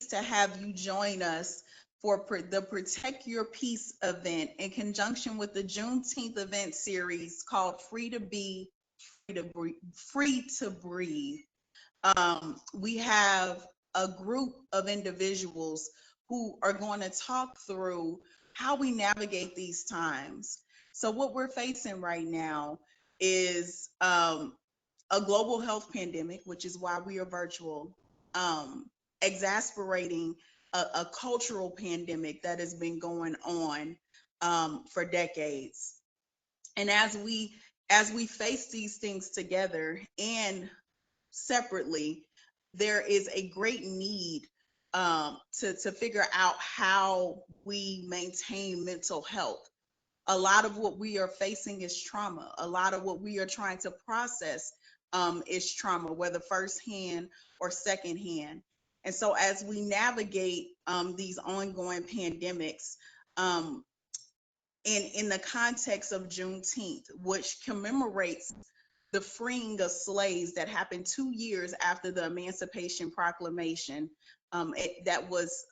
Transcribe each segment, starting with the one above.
to have you join us for the Protect Your Peace event in conjunction with the Juneteenth event series called Free to Be, Free to Breathe. We have a group of individuals who are going to talk through how we navigate these times. So, what we're facing right now is a global health pandemic, which is why we are virtual, exasperating a cultural pandemic that has been going on for decades. And as we face these things together and separately, there is a great need to figure out how we maintain mental health. A lot of what we are facing is trauma. A lot of what we are trying to process is trauma, whether firsthand or secondhand. And so, as we navigate these ongoing pandemics, um, in the context of Juneteenth, which commemorates the freeing of slaves that happened 2 years after the Emancipation Proclamation, that was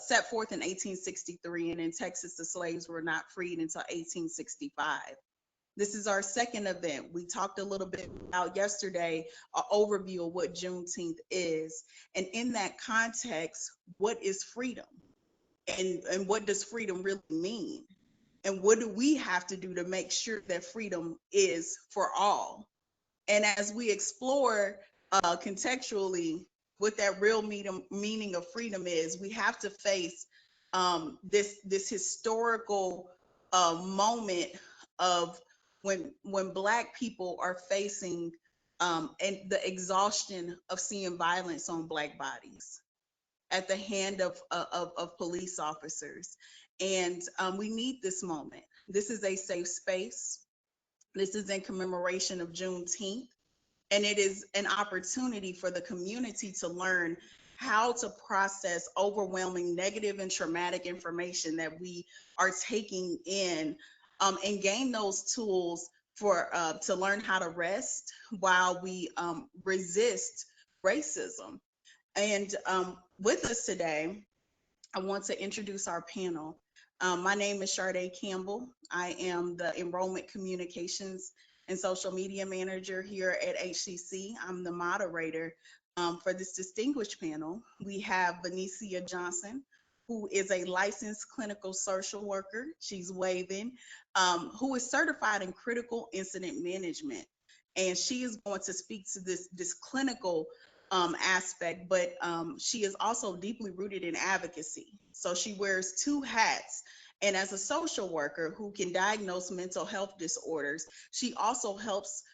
set forth in 1863, and in Texas, the slaves were not freed until 1865. This is our second event. We talked a little bit about yesterday, an overview of what Juneteenth is. And in that context, what is freedom? And what does freedom really mean? And what do we have to do to make sure that freedom is for all? And as we explore contextually what that real meaning of freedom is, we have to face this historical moment of when Black people are facing and the exhaustion of seeing violence on Black bodies at the hand of police officers. And we need this moment. This is a safe space. This is in commemoration of Juneteenth, and it is an opportunity for the community to learn how to process overwhelming negative and traumatic information that we are taking in, and gain those tools for to learn how to rest while we resist racism. And with us today, I want to introduce our panel. My name is Shar-day Campbell. I am the Enrollment Communications and Social Media Manager here at HCC. I'm the moderator for this distinguished panel. We have Benicia Johnson, who is a licensed clinical social worker. She's waving, who is certified in critical incident management. And she is going to speak to this clinical aspect, but she is also deeply rooted in advocacy. So she wears two hats. And as a social worker who can diagnose mental health disorders, she also helps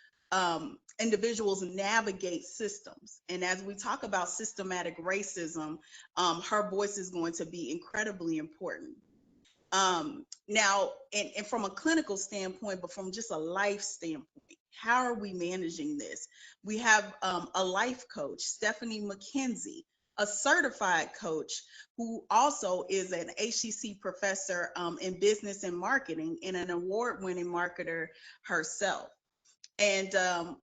individuals navigate systems. And as we talk about systematic racism, her voice is going to be incredibly important. Now, and from a clinical standpoint, but from just a life standpoint, how are we managing this? We have a life coach, Stephanie Mckenzie, a certified coach who also is an HCC professor in business and marketing and an award-winning marketer herself. And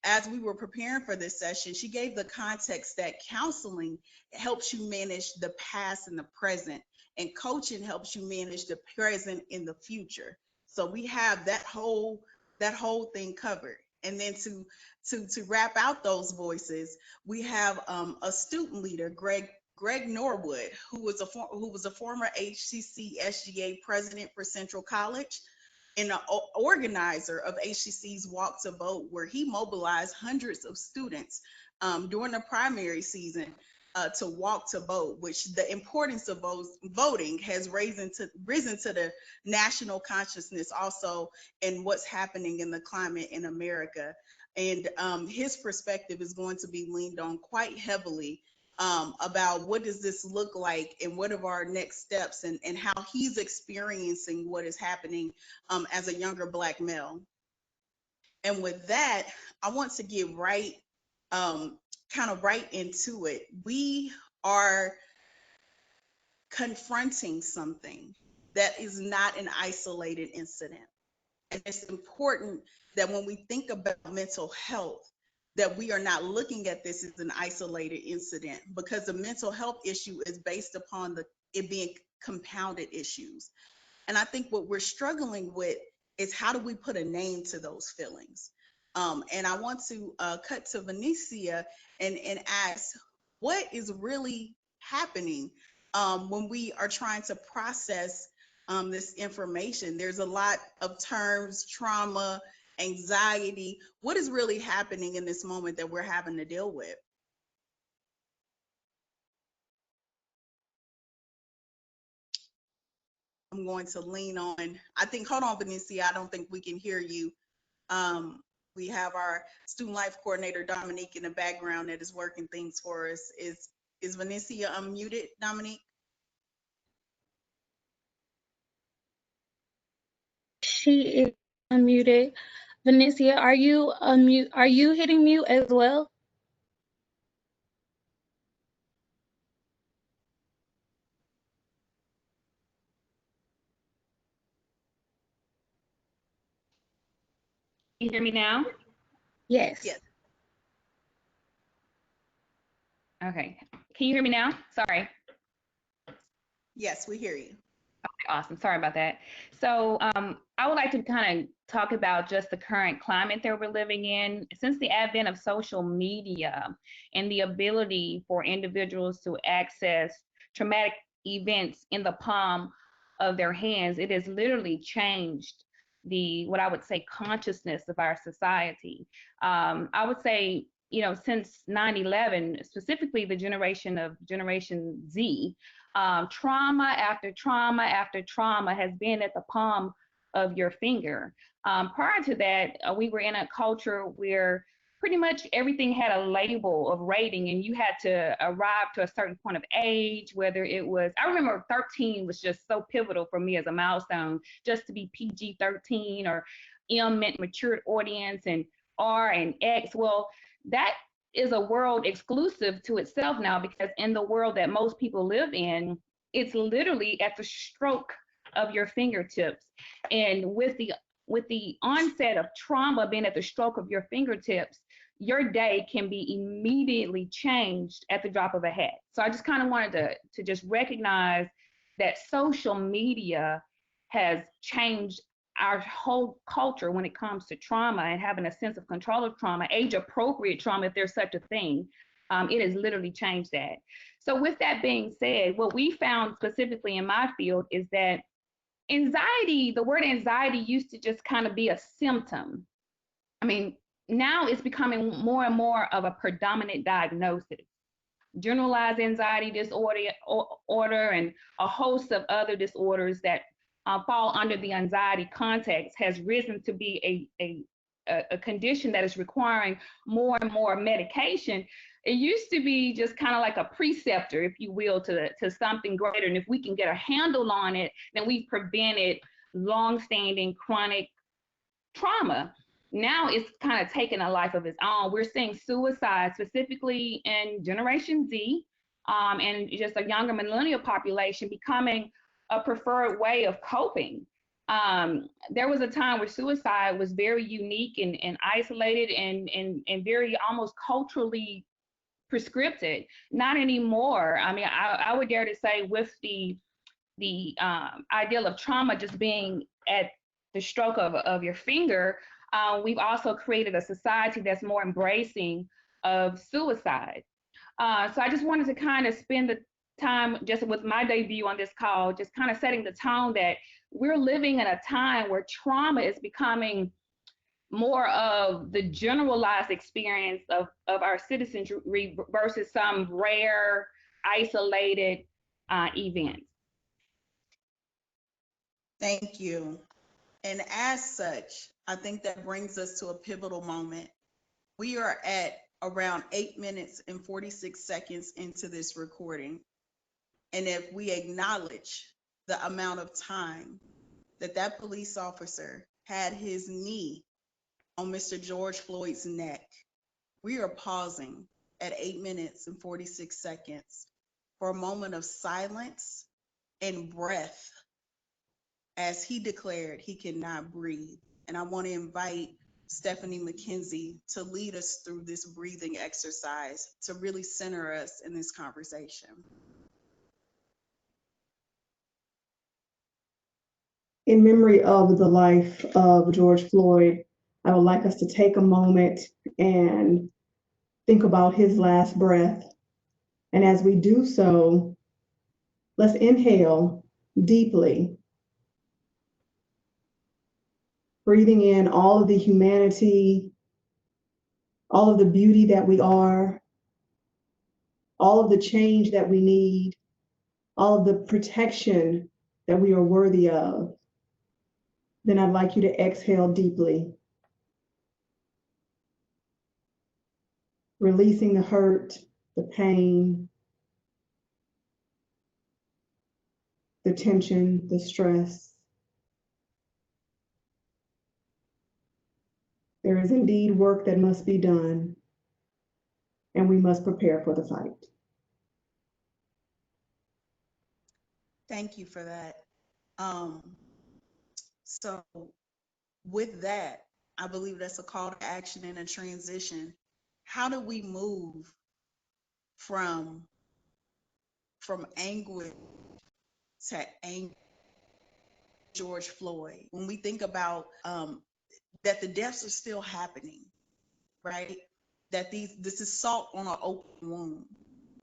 as we were preparing for this session, she gave the context that counseling helps you manage the past and the present, and coaching helps you manage the present and the future. So we have that whole thing covered. And then to wrap out those voices, we have a student leader, Greg Norwood, who was a former HCC SGA president for Central College and an organizer of HCC's Walk to Vote, where he mobilized hundreds of students during the primary season to walk to vote, which the importance of voting has risen to the national consciousness also in what's happening in the climate in America. And his perspective is going to be leaned on quite heavily about what does this look like and what are our next steps, and how he's experiencing what is happening as a younger Black male. And with that, I want to get kind of right into it. We are confronting something that is not an isolated incident. And it's important that when we think about mental health, that we are not looking at this as an isolated incident, because the mental health issue is based upon it being compounded issues. And I think what we're struggling with is, how do we put a name to those feelings? And I want to cut to Venetia and ask, what is really happening when we are trying to process this information? There's a lot of terms: trauma, anxiety. What is really happening in this moment that we're having to deal with? I'm going to lean on, I think, hold on, Venetia, I don't think we can hear you. We have our student life coordinator, Dominique, in the background that is working things for us. Is Venetia unmuted, Dominique? She is unmuted. Venetia, are you unmute? Are you hitting mute as well? You hear me now? Yes. Yes. Okay. Can you hear me now? Sorry. Yes, we hear you. Okay, awesome. Sorry about that. So I would like to kind of talk about just the current climate that we're living in. Since the advent of social media and the ability for individuals to access traumatic events in the palm of their hands, it has literally changed what I would say, consciousness of our society. I would say, since 9/11, specifically the Generation Z, trauma after trauma after trauma has been at the palm of your finger. Prior to that, we were in a culture where pretty much everything had a label of rating, and you had to arrive to a certain point of age, whether it was, I remember 13 was just so pivotal for me as a milestone, just to be PG-13, or M meant matured audience, and R and X. Well, that is a world exclusive to itself now, because in the world that most people live in, it's literally at the stroke of your fingertips. And with the onset of trauma being at the stroke of your fingertips, your day can be immediately changed at the drop of a hat. So I just kind of wanted to just recognize that social media has changed our whole culture when it comes to trauma and having a sense of control of trauma, age appropriate trauma, if there's such a thing. It has literally changed that. So with that being said, what we found specifically in my field is that anxiety, the word anxiety used to just kind of be a symptom. I mean, now it's becoming more and more of a predominant diagnosis. Generalized anxiety disorder and a host of other disorders that fall under the anxiety context has risen to be a condition that is requiring more and more medication. It used to be just kind of like a preceptor, if you will, to something greater. And if we can get a handle on it, then we've prevented long-standing chronic trauma. Now it's kind of taken a life of its own. We're seeing suicide, specifically in Generation Z, and just a younger millennial population, becoming a preferred way of coping. There was a time where suicide was very unique and isolated and very almost culturally prescripted. Not anymore. I mean, I would dare to say, with the ideal of trauma just being at the stroke of your finger, we've also created a society that's more embracing of suicide. So I just wanted to kind of spend the time just with my debut on this call, just kind of setting the tone that we're living in a time where trauma is becoming more of the generalized experience of our citizenry versus some rare, isolated events. Thank you. And as such, I think that brings us to a pivotal moment. We are at around 8 minutes and 46 seconds into this recording. And if we acknowledge the amount of time that police officer had his knee on Mr. George Floyd's neck, we are pausing at 8 minutes and 46 seconds for a moment of silence and breath as he declared he cannot breathe. And I want to invite Stephanie Mckenzie to lead us through this breathing exercise to really center us in this conversation. In memory of the life of George Floyd, I would like us to take a moment and think about his last breath. And as we do so, let's inhale deeply, breathing in all of the humanity, all of the beauty that we are, all of the change that we need, all of the protection that we are worthy of. Then I'd like you to exhale deeply, releasing the hurt, the pain, the tension, the stress. There is indeed work that must be done, and we must prepare for the fight. Thank you for that. So with that, I believe that's a call to action and a transition. How do we move from anguish to anger? George Floyd, when we think about that the deaths are still happening, right? That this is salt on an open wound.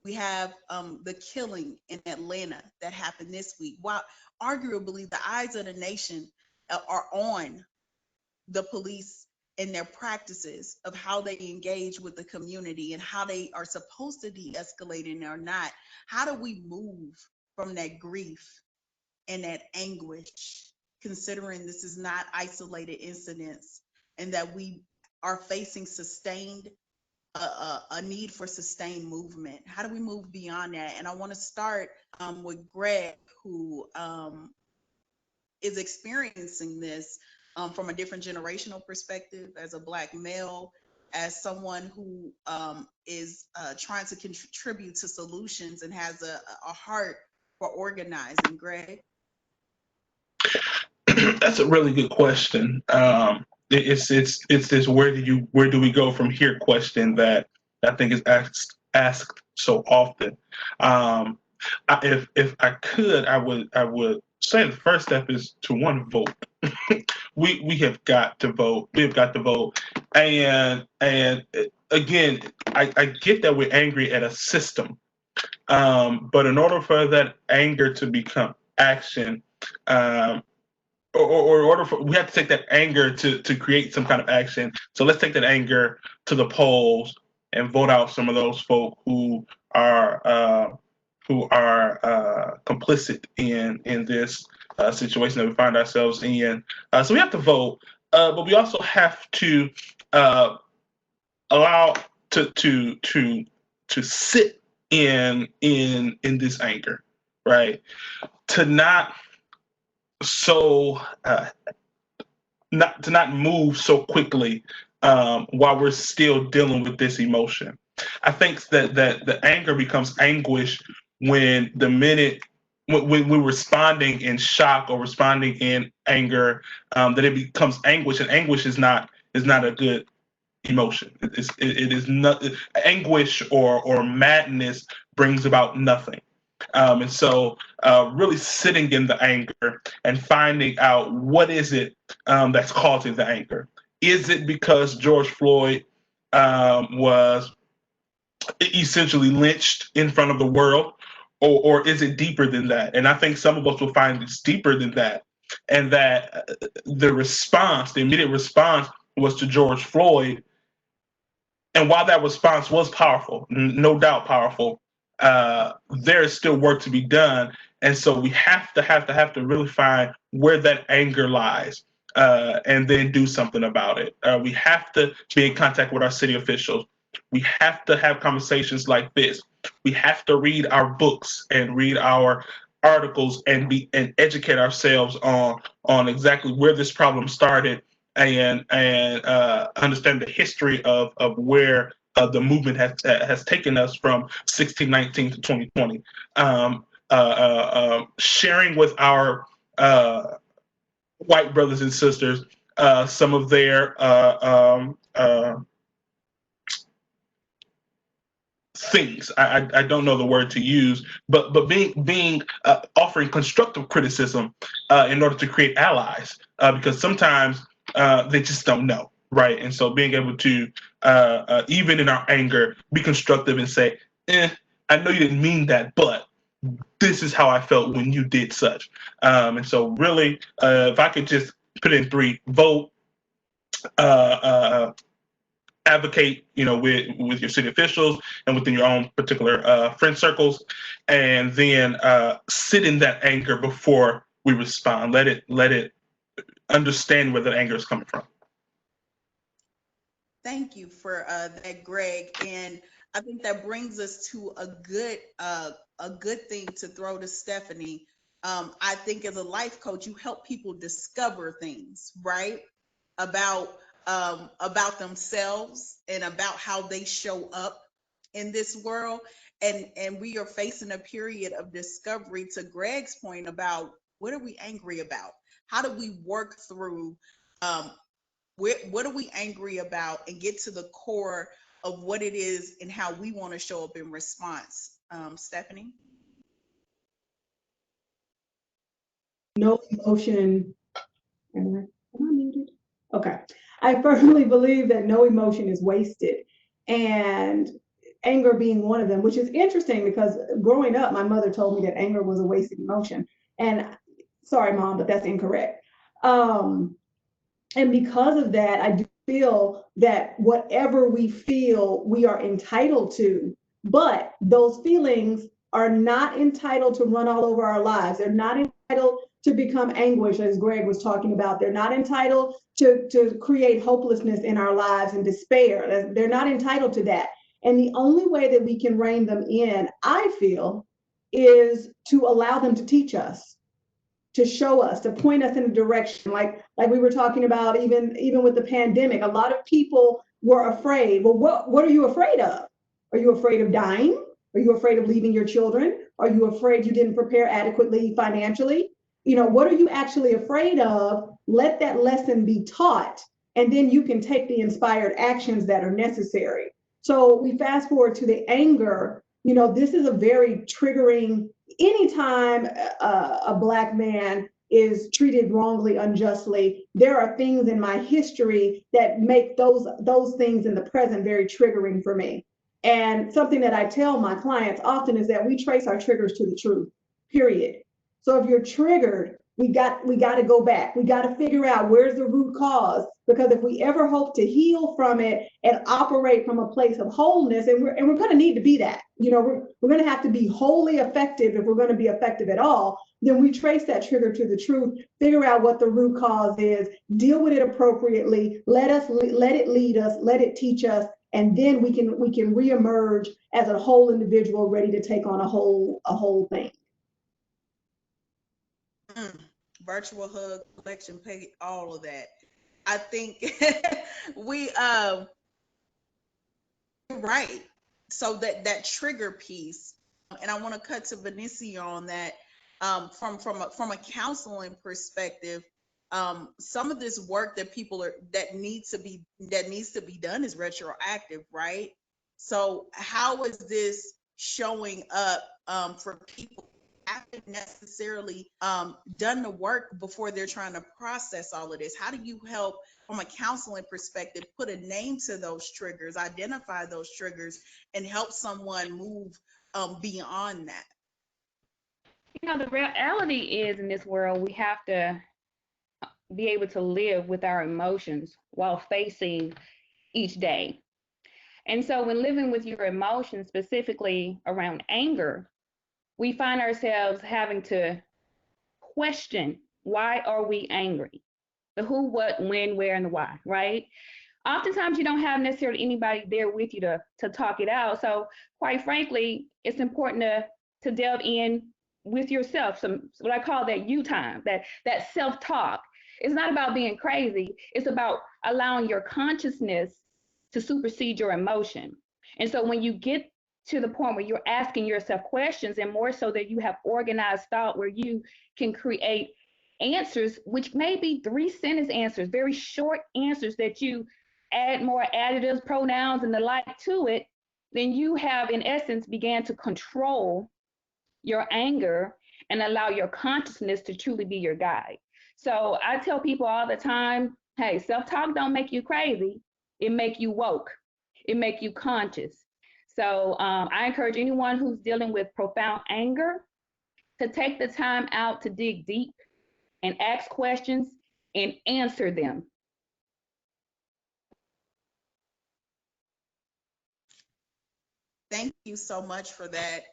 We have the killing in Atlanta that happened this week. While arguably the eyes of the nation are on the police and their practices of how they engage with the community and how they are supposed to de-escalate and are not. How do we move from that grief and that anguish, considering this is not isolated incidents and that we are facing sustained a need for sustained movement? How do we move beyond that? And I want to start with Greg, who is experiencing this from a different generational perspective, as a Black male, as someone who is trying to contribute to solutions and has a heart for organizing. Greg? That's a really good question. It's this where do we go from here question that I think is asked so often. If I could, I would say the first step is to vote. we have got to vote. We have got to vote. And again, I get that we're angry at a system, but in order for that anger to become action, or in order for, we have to take that anger to create some kind of action. So let's take that anger to the polls and vote out some of those folk who are complicit in this situation that we find ourselves in. So we have to vote, but we also have to allow to sit in this anger, right? To not not move so quickly while we're still dealing with this emotion. I think that the anger becomes anguish when when we're responding in shock or responding in anger, that it becomes anguish, and anguish is not a good emotion. It is not. Anguish or madness brings about nothing. And so really sitting in the anger and finding out what is it that's causing the anger. Is it because George Floyd was essentially lynched in front of the world, or is it deeper than that? And I think some of us will find it's deeper than that, and that the immediate response was to George Floyd. And while that response was powerful, no doubt powerful, there is still work to be done. And so we have to really find where that anger lies, and then do something about it. We have to be in contact with our city officials. We have to have conversations like this. We have to read our books and read our articles and educate ourselves on exactly where this problem started, and understand the history of where the movement has taken us from 1619 to 2020. Sharing with our white brothers and sisters some of their things. I don't know the word to use, but being offering constructive criticism in order to create allies, because sometimes they just don't know, right? And so being able to even in our anger be constructive and say, I know you didn't mean that, but this is how I felt when you did such. And so really, if I could just put in three: vote, advocate, with your city officials and within your own particular friend circles, and then sit in that anger before we respond. Let it understand where that anger is coming from. Thank you for that, Greg. And I think that brings us to a good thing to throw to Stephanie. I think as a life coach, you help people discover things, right? About themselves and about how they show up in this world. And we are facing a period of discovery, to Greg's point about what are we angry about? How do we work through what are we angry about and get to the core of what it is and how we want to show up in response. Stephanie? No emotion. Am I muted? Okay. I firmly believe that no emotion is wasted, and anger being one of them, which is interesting because growing up, my mother told me that anger was a wasted emotion. And sorry, Mom, but that's incorrect. And because of that, I do feel that whatever we feel, we are entitled to, but those feelings are not entitled to run all over our lives. They're not entitled to become anguish, as Greg was talking about. They're not entitled to create hopelessness in our lives and despair. They're not entitled to that. And the only way that we can rein them in, I feel, is to allow them to teach us, to show us, to point us in a direction. Like we were talking about, even with the pandemic, a lot of people were afraid. Well, what are you afraid of? Are you afraid of dying? Are you afraid of leaving your children? Are you afraid you didn't prepare adequately financially? What are you actually afraid of? Let that lesson be taught, and then you can take the inspired actions that are necessary. So we fast forward to the anger. This is a very triggering. Anytime a Black man is treated wrongly, unjustly, there are things in my history that make those things in the present very triggering for me. And something that I tell my clients often is that we trace our triggers to the truth, period. So if you're triggered, we got to go back. We got to figure out where's the root cause, because if we ever hope to heal from it and operate from a place of wholeness, and we're going to need to be that, we're going to have to be wholly effective if we're going to be effective at all. Then we trace that trigger to the truth, figure out what the root cause is, deal with it appropriately, let it lead us, let it teach us, and then we can reemerge as a whole individual ready to take on a whole thing. Virtual hug, collection pay, all of that. I think we right. So that trigger piece, and I want to cut to Vanessa on that. From a counseling perspective, some of this work that needs to be done is retroactive, right? So how is this showing up for people who haven't necessarily done the work before they're trying to process all of this? How do you help from a counseling perspective put a name to those triggers, identify those triggers, and help someone move beyond that? The reality is, in this world, we have to be able to live with our emotions while facing each day. And so when living with your emotions, specifically around anger, we find ourselves having to question, why are we angry? The who, what, when, where, and the why, right? Oftentimes you don't have necessarily anybody there with you to talk it out. So quite frankly, it's important to delve in with yourself, some what I call that you time, that self-talk. It's not about being crazy. It's about allowing your consciousness to supersede your emotion. And so when you get to the point where you're asking yourself questions, and more so that you have organized thought where you can create answers, which may be 3-sentence answers, very short answers that you add more additives, pronouns, and the like to it, then you have, in essence, began to control your anger and allow your consciousness to truly be your guide. So I tell people all the time, hey, self-talk don't make you crazy. It make you woke. It make you conscious. So I encourage anyone who's dealing with profound anger to take the time out to dig deep and ask questions and answer them. Thank you so much for that.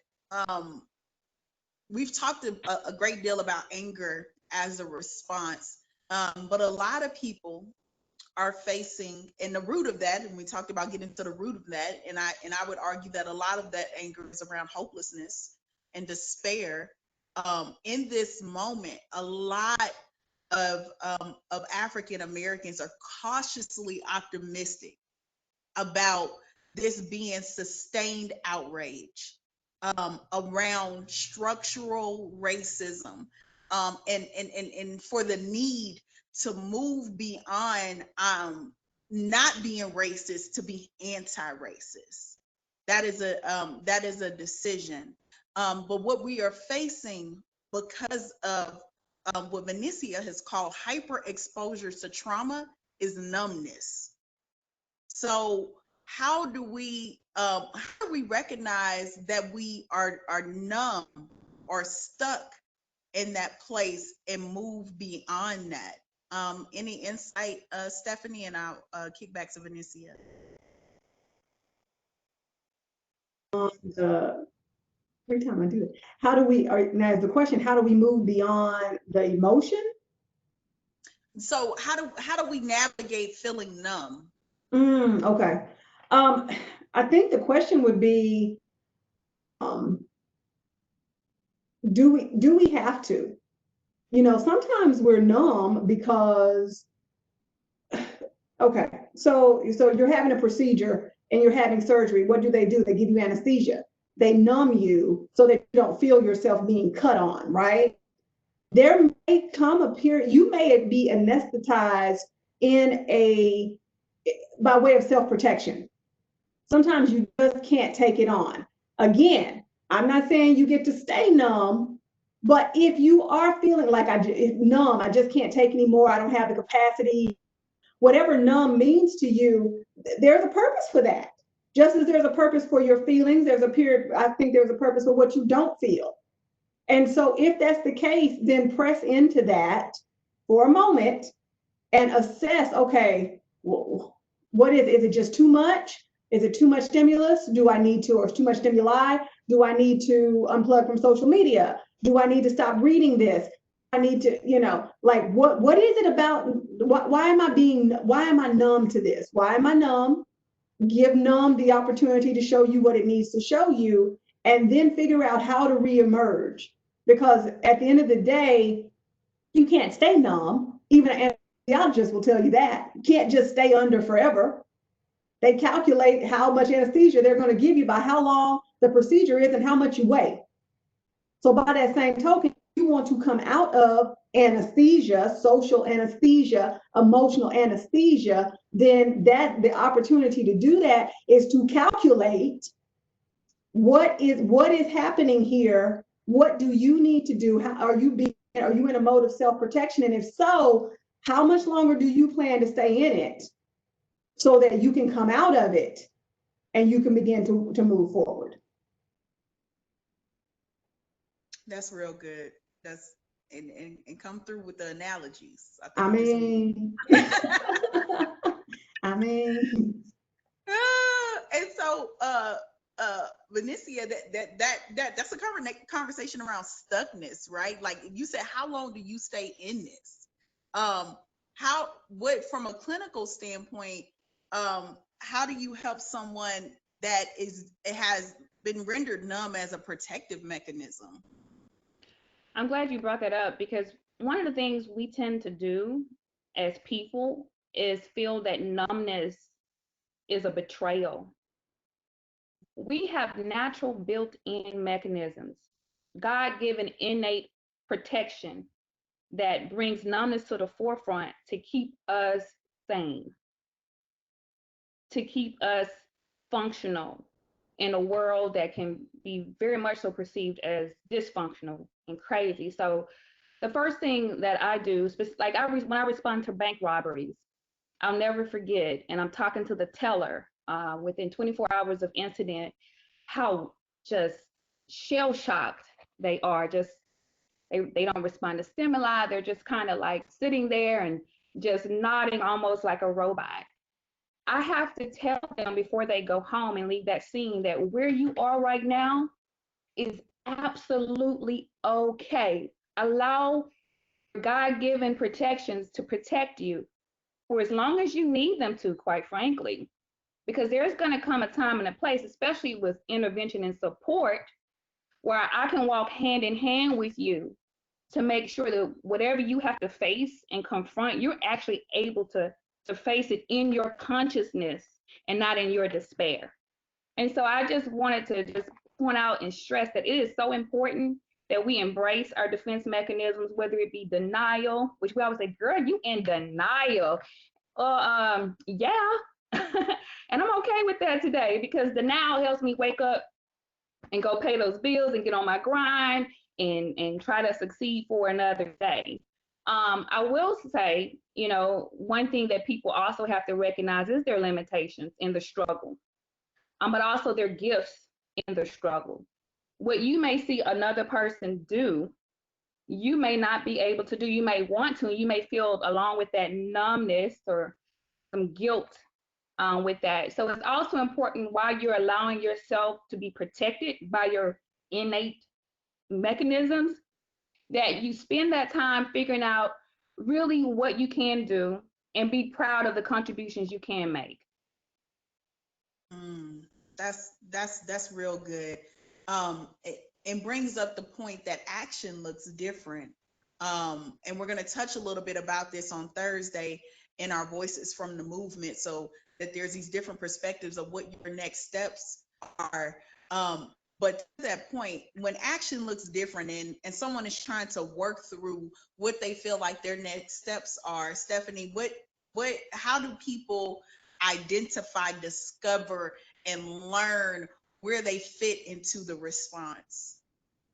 We've talked a great deal about anger as a response, but a lot of people are facing, and the root of that, and we talked about getting to the root of that, and I would argue that a lot of that anger is around hopelessness and despair. In this moment, a lot of African Americans are cautiously optimistic about this being sustained outrage around structural racism, and for the need to move beyond not being racist to be anti-racist. That is a decision. But what we are facing because of what Vinicia has called hyper exposure to trauma is numbness. So how do we recognize that we are numb or stuck in that place and move beyond that? Any insight, Stephanie, and I'll kick back to Vinicia. Every time I do it, how do we? Now is the question: how do we move beyond the emotion? So how do we navigate feeling numb? Okay. I think the question would be, do we have to? You know, sometimes we're numb because, okay, so you're having a procedure and you're having surgery. What do? They give you anesthesia. They numb you so that you don't feel yourself being cut on, right? There may come a period, you may be anesthetized by way of self-protection. Sometimes you just can't take it on. Again, I'm not saying you get to stay numb, but if you are feeling like numb, I just can't take anymore, I don't have the capacity, whatever numb means to you, there's a purpose for that. Just as there's a purpose for your feelings, I think there's a purpose for what you don't feel. And so if that's the case, then press into that for a moment and assess, okay, what is it? Is it just too much? Is it too much stimulus? Or too much stimuli? Do I need to unplug from social media? Do I need to stop reading this? I need to, what is it about? Why am I numb to this? Why am I numb? Give numb the opportunity to show you what it needs to show you, and then figure out how to reemerge. Because at the end of the day, you can't stay numb. Even an anesthesiologist will tell you that. You can't just stay under forever. They calculate how much anesthesia they're going to give you by how long the procedure is and how much you weigh. So by that same token, you want to come out of anesthesia, social anesthesia, emotional anesthesia, then the opportunity to do that is to calculate what is happening here. What do you need to do? Are you in a mode of self-protection? And if so, how much longer do you plan to stay in it so that you can come out of it and you can begin to move forward? That's real good. That's and come through with the analogies. I mean, and so Vinicia, that's a conversation around stuckness, right? Like you said, how long do you stay in this? From a clinical standpoint, how do you help someone that has been rendered numb as a protective mechanism? I'm glad you brought that up, because one of the things we tend to do as people is feel that numbness is a betrayal. We have natural built-in mechanisms, God-given innate protection that brings numbness to the forefront to keep us sane, to keep us functional in a world that can be very much so perceived as dysfunctional and crazy. So the first thing that I do, like when I respond to bank robberies, I'll never forget, and I'm talking to the teller within 24 hours of incident, how just shell-shocked they are. Just they don't respond to stimuli. They're just kind of like sitting there and just nodding almost like a robot. I have to tell them before they go home and leave that scene that where you are right now is absolutely okay. Allow God-given protections to protect you for as long as you need them to, quite frankly, because there's going to come a time and a place, especially with intervention and support, where I can walk hand in hand with you to make sure that whatever you have to face and confront, you're actually able to face it in your consciousness and not in your despair. And so I just wanted to just point out and stress that it is so important that we embrace our defense mechanisms, whether it be denial, which we always say, girl, you in denial. Yeah. And I'm okay with that today, because denial helps me wake up and go pay those bills and get on my grind and try to succeed for another day. I will say, one thing that people also have to recognize is their limitations in the struggle, but also their gifts in the struggle. What you may see another person do, you may not be able to do. You may want to, you may feel along with that numbness or some guilt with that. So it's also important, while you're allowing yourself to be protected by your innate mechanisms, that you spend that time figuring out really what you can do and be proud of the contributions you can make. That's real good. It brings up the point that action looks different. And we're going to touch a little bit about this on Thursday in our Voices from the Movement, so that there's these different perspectives of what your next steps are. But to that point, when action looks different and someone is trying to work through what they feel like their next steps are, Stephanie, how do people identify, discover, and learn where they fit into the response?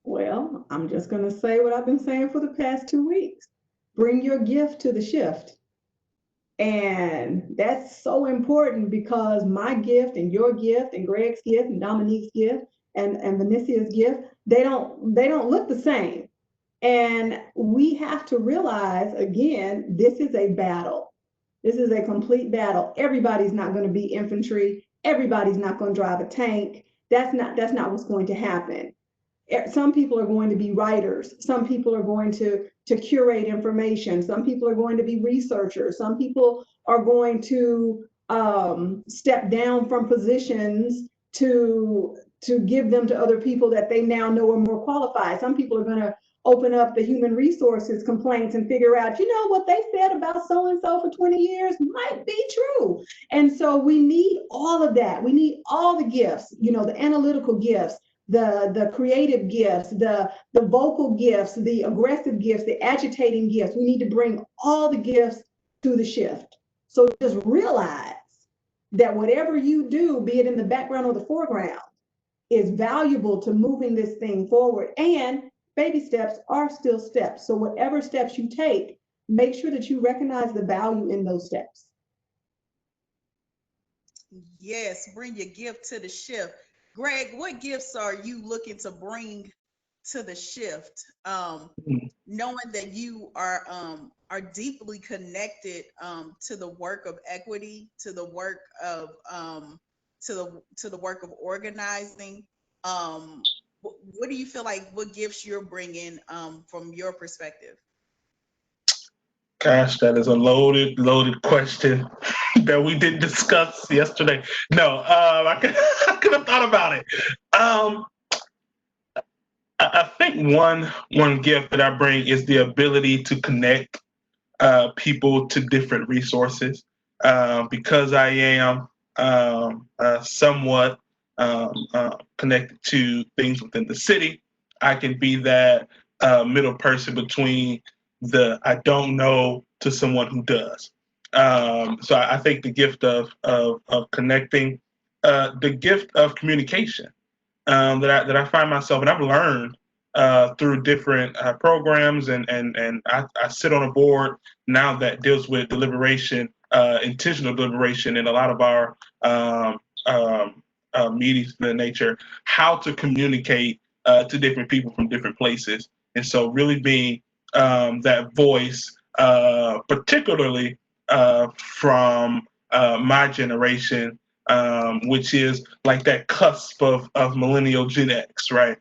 Well, I'm just going to say what I've been saying for the past 2 weeks. Bring your gift to the shift. And that's so important, because my gift and your gift and Greg's gift and Dominique's gift and Vanessa's gift, they don't look the same. And we have to realize, again, this is a battle. This is a complete battle. Everybody's not going to be infantry. Everybody's not going to drive a tank. That's not what's going to happen. Some people are going to be writers. Some people are going to curate information. Some people are going to be researchers. Some people are going to step down from positions to give them to other people that they now know are more qualified. Some people are going to open up the human resources complaints and figure out, what they said about so-and-so for 20 years might be true. And so we need all of that. We need all the gifts, the analytical gifts, the creative gifts, the vocal gifts, the aggressive gifts, the agitating gifts. We need to bring all the gifts to the shift. So just realize that whatever you do, be it in the background or the foreground, is valuable to moving this thing forward. And baby steps are still steps. So whatever steps you take, make sure that you recognize the value in those steps. Yes, bring your gift to the shift. Greg, what gifts are you looking to bring to the shift? Knowing that you are deeply connected to the work of equity, to the work of to the work of organizing. What do you feel like? What gifts you're bringing from your perspective? Gosh, that is a loaded question that we didn't discuss yesterday. No, I could have thought about it. I think one gift that I bring is the ability to connect people to different resources. Because I am somewhat connected to things within the city, I can be that middle person between the I don't know to someone who does. So I think the gift of connecting, the gift of communication, that I find myself, and I've learned through different programs, and I sit on a board now that deals with deliberation, intentional deliberation in a lot of our meetings of the nature, how to communicate to different people from different places. And so really being that voice, particularly from my generation, which is like that cusp of millennial Gen X, right?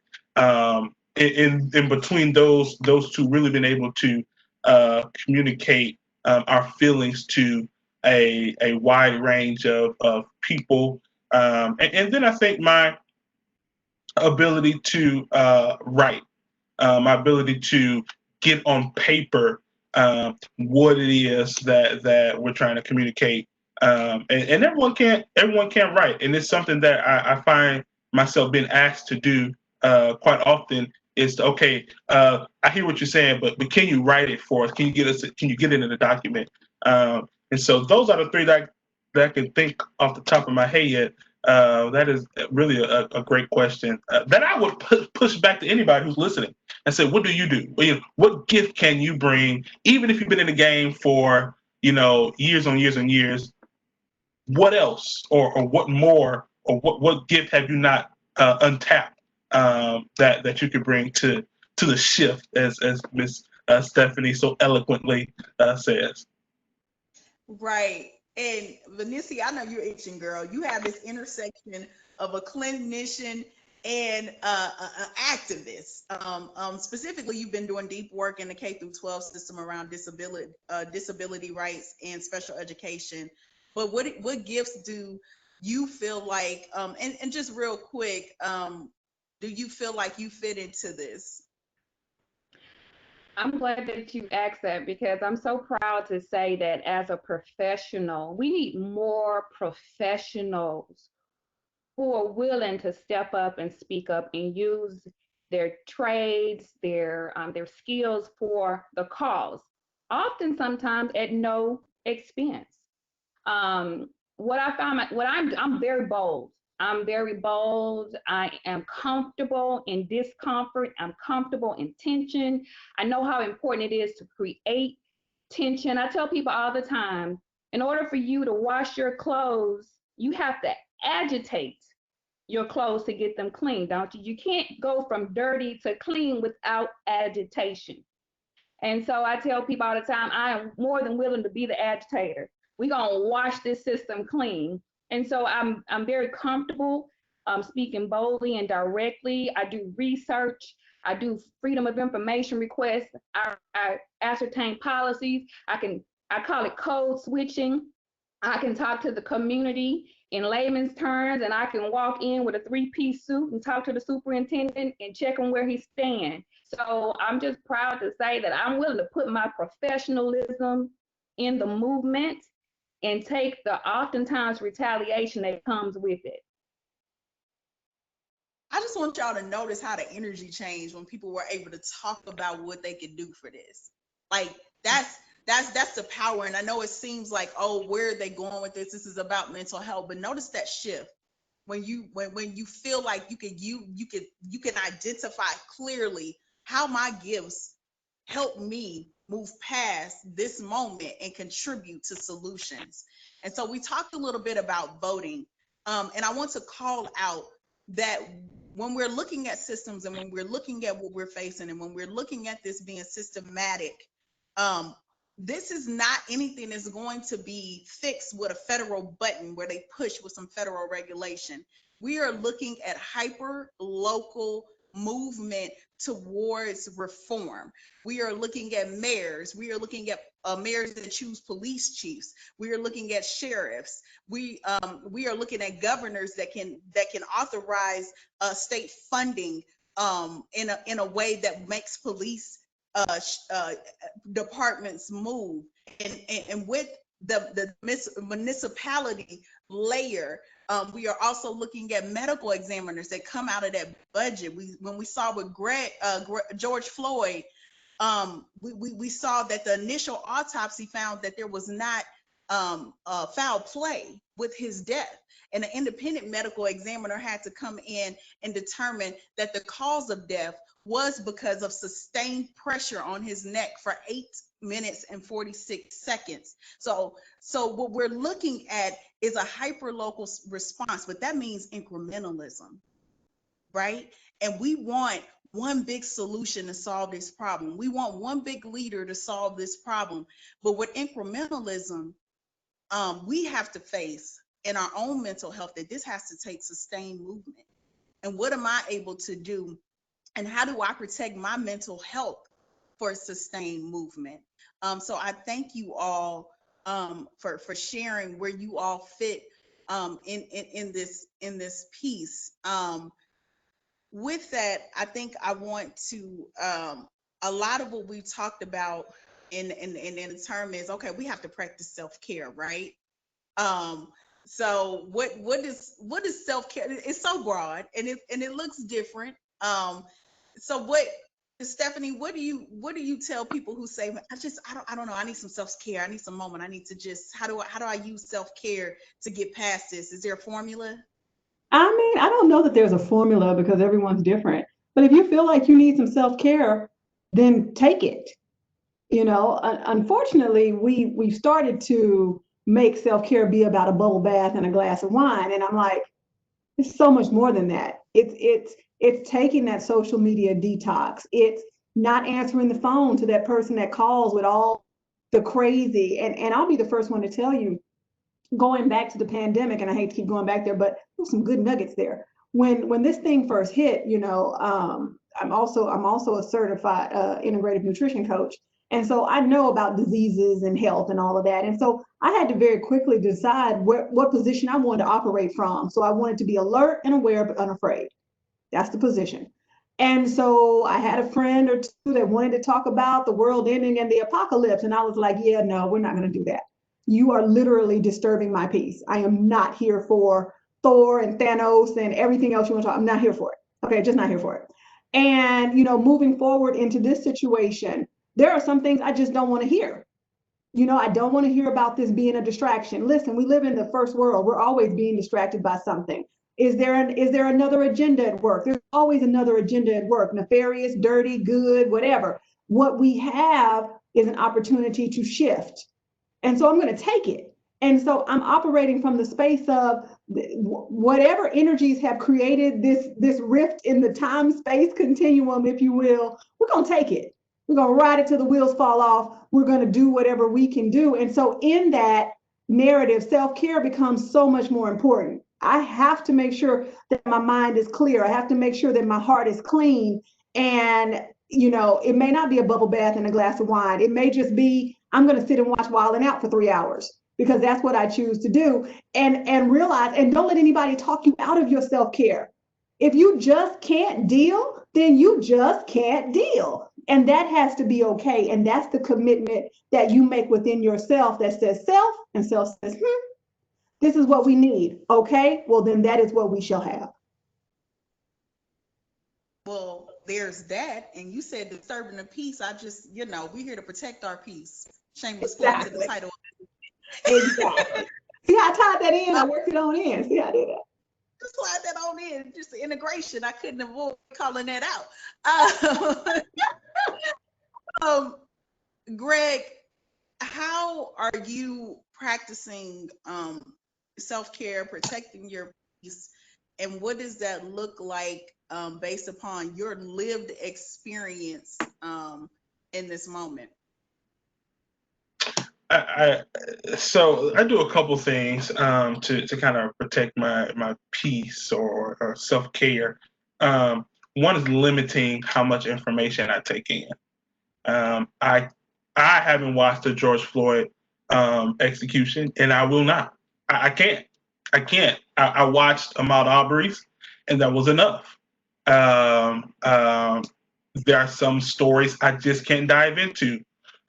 In between those two, really been able to communicate our feelings to a wide range of people, and then I think my ability to write, my ability to get on paper what it is that we're trying to communicate. And everyone can't write, and it's something that I find myself being asked to do quite often. Is to, okay, I hear what you're saying, but can you write it for us? Can you get it in a document? And so those are the three that I can think off the top of my head. That is really a great question that I would push back to anybody who's listening and say, what do you do? Well, what gift can you bring, even if you've been in the game for years on years and years? What else, or what more, or what gift have you not untapped, that you could bring to the shift, as Miss Stephanie so eloquently says? Right. And Vanessa, I know you're itching, girl. You have this intersection of a clinician and an activist. Specifically, you've been doing deep work in the K through 12 system around disability rights and special education. But what gifts do you feel like, and just real quick, do you feel like you fit into this? I'm glad that you asked that, because I'm so proud to say that as a professional, we need more professionals who are willing to step up and speak up and use their trades, their skills for the cause, often sometimes at no expense. What I found, I'm very bold. I'm very bold. I am comfortable in discomfort. I'm comfortable in tension. I know how important it is to create tension. I tell people all the time, in order for you to wash your clothes, you have to agitate your clothes to get them clean, don't you? You can't go from dirty to clean without agitation. And so I tell people all the time, I am more than willing to be the agitator. We're gonna wash this system clean. And so I'm very comfortable speaking boldly and directly. I do research. I do freedom of information requests. I ascertain policies. I call it code switching. I can talk to the community in layman's terms, and I can walk in with a three-piece suit and talk to the superintendent and check on where he stands. So I'm just proud to say that I'm willing to put my professionalism in the movement and take the oftentimes retaliation that comes with it. I just want y'all to notice how the energy changed when people were able to talk about what they could do for this. Like that's the power. And I know it seems like, oh, where are they going with this? This is about mental health. But notice that shift when you feel like you can identify clearly how my gifts help me move past this moment and contribute to solutions. And so we talked a little bit about voting. And I want to call out that when we're looking at systems and when we're looking at what we're facing and when we're looking at this being systematic, this is not anything that's going to be fixed with a federal button where they push with some federal regulation. We are looking at hyper local movement towards reform. We are looking at mayors. We are looking at mayors that choose police chiefs. We are looking at sheriffs. We are looking at governors that can authorize state funding in a way that makes police departments move, and with the municipality layer, we are also looking at medical examiners that come out of that budget. When we saw with George Floyd, we saw that the initial autopsy found that there was not foul play with his death. And an independent medical examiner had to come in and determine that the cause of death was because of sustained pressure on his neck for 8 minutes and 46 seconds. So what we're looking at is a hyperlocal response, but that means incrementalism, right? And we want one big solution to solve this problem. We want one big leader to solve this problem. But with incrementalism, we have to face in our own mental health that this has to take sustained movement. And what am I able to do? And how do I protect my mental health for sustained movement? So I thank you all for sharing where you all fit in this piece. With that, I think I want to a lot of what we've talked about in the term is, okay, we have to practice self-care, right? So what is self-care? It's so broad and it looks different. So Stephanie, what do you tell people who say, I don't know, I need some self-care, I need some moment, I need to just, how do I use self-care to get past this? Is there a formula? I mean, I don't know that there's a formula because everyone's different. But if you feel like you need some self-care, then take it. You know, unfortunately, we've started to make self-care be about a bubble bath and a glass of wine. And I'm like, it's so much more than that. It's taking that social media detox. It's not answering the phone to that person that calls with all the crazy. And I'll be the first one to tell you, going back to the pandemic, and I hate to keep going back there, but there's some good nuggets there. When this thing first hit, you know, I'm also a certified integrative nutrition coach. And so I know about diseases and health and all of that. And so I had to very quickly decide what position I wanted to operate from. So I wanted to be alert and aware, but unafraid. That's the position. And so I had a friend or two that wanted to talk about the world ending and the apocalypse. And I was like, yeah, no, we're not going to do that. You are literally disturbing my peace. I am not here for Thor and Thanos and everything else you want to talk. I'm not here for it. Okay, just not here for it. And, you know, moving forward into this situation, there are some things I just don't want to hear. You know, I don't want to hear about this being a distraction. Listen, we live in the first world. We're always being distracted by something. Is there another agenda at work? There's always another agenda at work, nefarious, dirty, good, whatever. What we have is an opportunity to shift. And so I'm going to take it. And so I'm operating from the space of whatever energies have created this rift in the time-space continuum, if you will, we're going to take it. We're going to ride it till the wheels fall off. We're going to do whatever we can do. And so in that narrative, self-care becomes so much more important. I have to make sure that my mind is clear. I have to make sure that my heart is clean. And, you know, it may not be a bubble bath and a glass of wine. It may just be, I'm going to sit and watch Wild 'N Out for 3 hours because that's what I choose to do. And realize, and don't let anybody talk you out of your self-care. If you just can't deal, then you just can't deal. And that has to be okay. And that's the commitment that you make within yourself that says self, and self says, this is what we need. Okay, well, then that is what we shall have. Well, there's that. And you said disturbing the peace. I just, you know, we're here to protect our peace. Shameless plug to the title. Exactly. See how I tied that in? I worked it on in. See how I did that? Just slide that on in. Just the integration. I couldn't avoid calling that out. Greg, how are you practicing self-care, protecting your peace, and what does that look like based upon your lived experience in this moment? So I do a couple things to kind of protect my peace or self-care. One is limiting how much information I take in. I haven't watched the George Floyd execution, and I will not. I can't. I watched Ahmaud Arbery's, and that was enough. There are some stories I just can't dive into.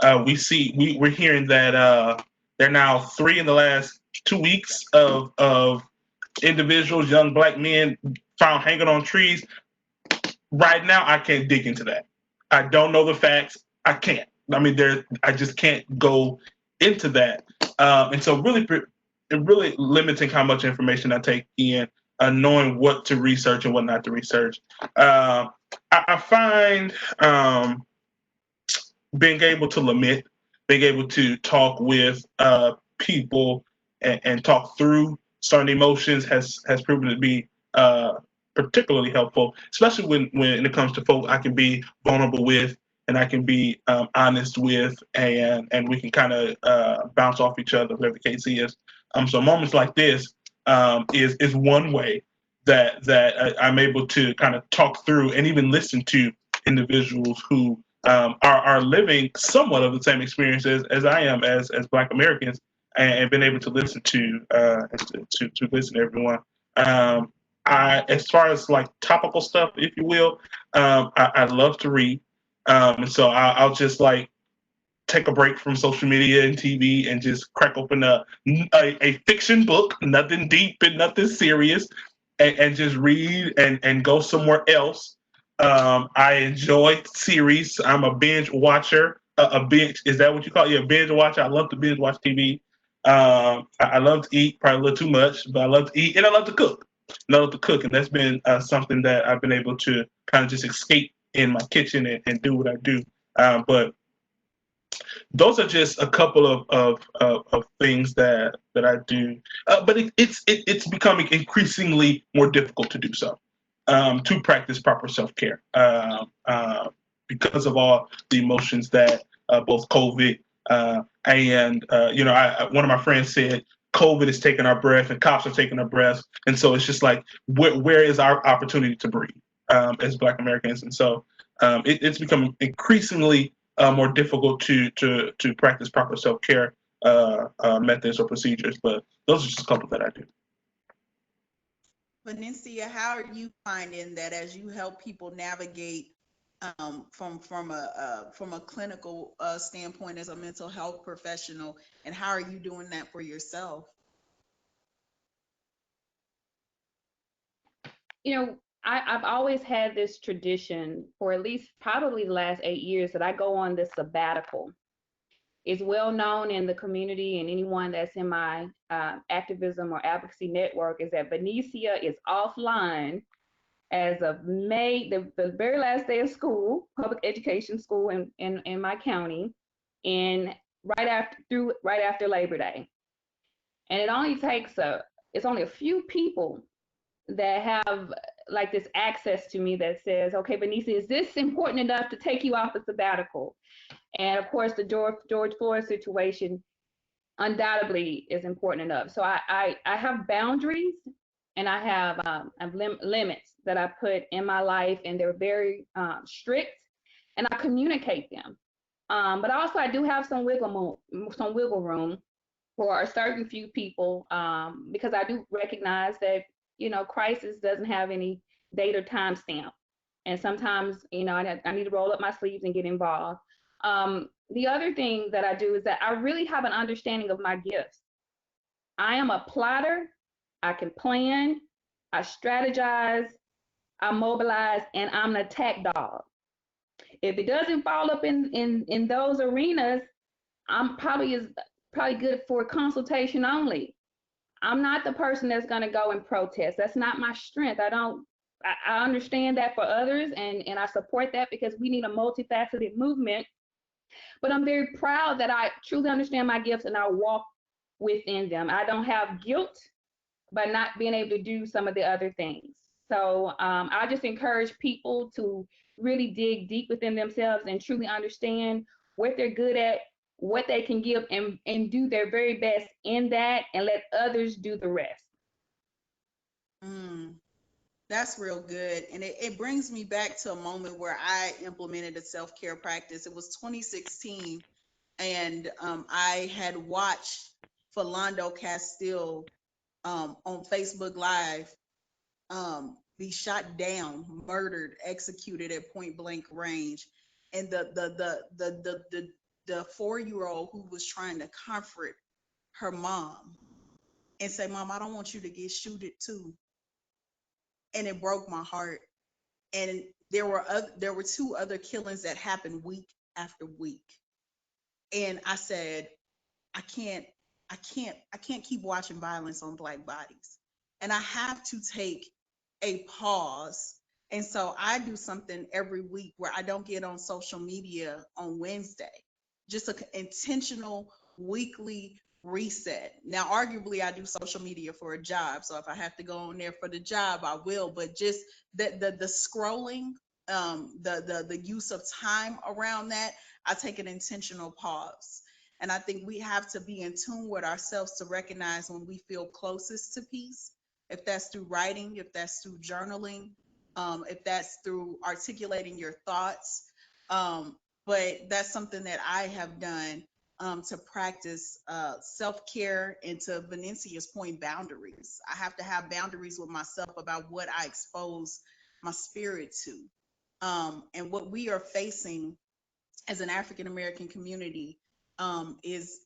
We're hearing that there are now 3 in the last 2 weeks of individuals, young Black men found hanging on trees. Right now, I can't dig into that. I don't know the facts. I can't. I mean, I just can't go into that. And so really limiting how much information I take in, knowing what to research and what not to research. I find being able to lament, being able to talk with people and talk through certain emotions has proven to be particularly helpful, especially when it comes to folk I can be vulnerable with and I can be honest with, and we can kind of bounce off each other, whatever the case is. So moments like this is one way that I'm able to kind of talk through and even listen to individuals who are living somewhat of the same experiences as I am as Black Americans, and been able to listen to listen to everyone. As far as like topical stuff, if you will, I love to read, and so I'll just like take a break from social media and TV and just crack open a fiction book, nothing deep and nothing serious, and just read and go somewhere else. I enjoy series. I'm a binge watcher. A binge, is that what you call it? Yeah, binge watcher. I love to binge watch TV. I love to eat, probably a little too much, but I love to eat and I love to cook. I love to cook, and that's been something that I've been able to kind of just escape in my kitchen and do what I do. But those are just a couple of things that I do, but it's becoming increasingly more difficult to do so, to practice proper self-care, because of all the emotions that both COVID and one of my friends said COVID is taking our breath and cops are taking our breath, and so it's just like where is our opportunity to breathe as Black Americans, and so it's becoming increasingly more difficult to practice proper self-care methods or procedures, but those are just a couple that I do. Valencia, how are you finding that as you help people navigate from a clinical standpoint as a mental health professional, and how are you doing that for yourself? You know, I've always had this tradition for at least probably the last 8 years that I go on this sabbatical. It's well known in the community and anyone that's in my activism or advocacy network is that Benicia is offline as of May, the very last day of school, public education school in my county, and right after Labor Day. And it's only a few people that have like this access to me that says, okay, Benicia, is this important enough to take you off the sabbatical? And of course, the George Floyd situation undoubtedly is important enough. So I have boundaries and I have limits that I put in my life, and they're very strict, and I communicate them. But also, I do have some wiggle room for a certain few people, because I do recognize that crisis doesn't have any date or time stamp, and sometimes I need to roll up my sleeves and get involved. The other thing that I do is that I really have an understanding of my gifts. I am a plotter. I can plan. I strategize. I mobilize, and I'm an attack dog. If it doesn't fall up in those arenas, I'm probably good for consultation only. I'm not the person that's going to go and protest. That's not my strength. I understand that for others, and I support that because we need a multifaceted movement. But I'm very proud that I truly understand my gifts and I walk within them. I don't have guilt by not being able to do some of the other things. So I just encourage people to really dig deep within themselves and truly understand what they're good at, what they can give, and do their very best in that, and let others do the rest. That's real good. And it brings me back to a moment where I implemented a self-care practice. It was 2016, and I had watched Philando Castile on Facebook Live be shot down, murdered, executed at point blank range. And the 4-year-old who was trying to comfort her mom and say, "Mom, I don't want you to get shooted too." And it broke my heart. And there were 2 other killings that happened week after week. And I said, I can't keep watching violence on Black bodies. And I have to take a pause. And so I do something every week where I don't get on social media on Wednesday, just an intentional weekly reset. Now, arguably, I do social media for a job. So if I have to go on there for the job, I will. But just the scrolling, the use of time around that, I take an intentional pause. And I think we have to be in tune with ourselves to recognize when we feel closest to peace, if that's through writing, if that's through journaling, if that's through articulating your thoughts. But that's something that I have done to practice self-care, and to Venencia's point, boundaries. I have to have boundaries with myself about what I expose my spirit to. And what we are facing as an African American community is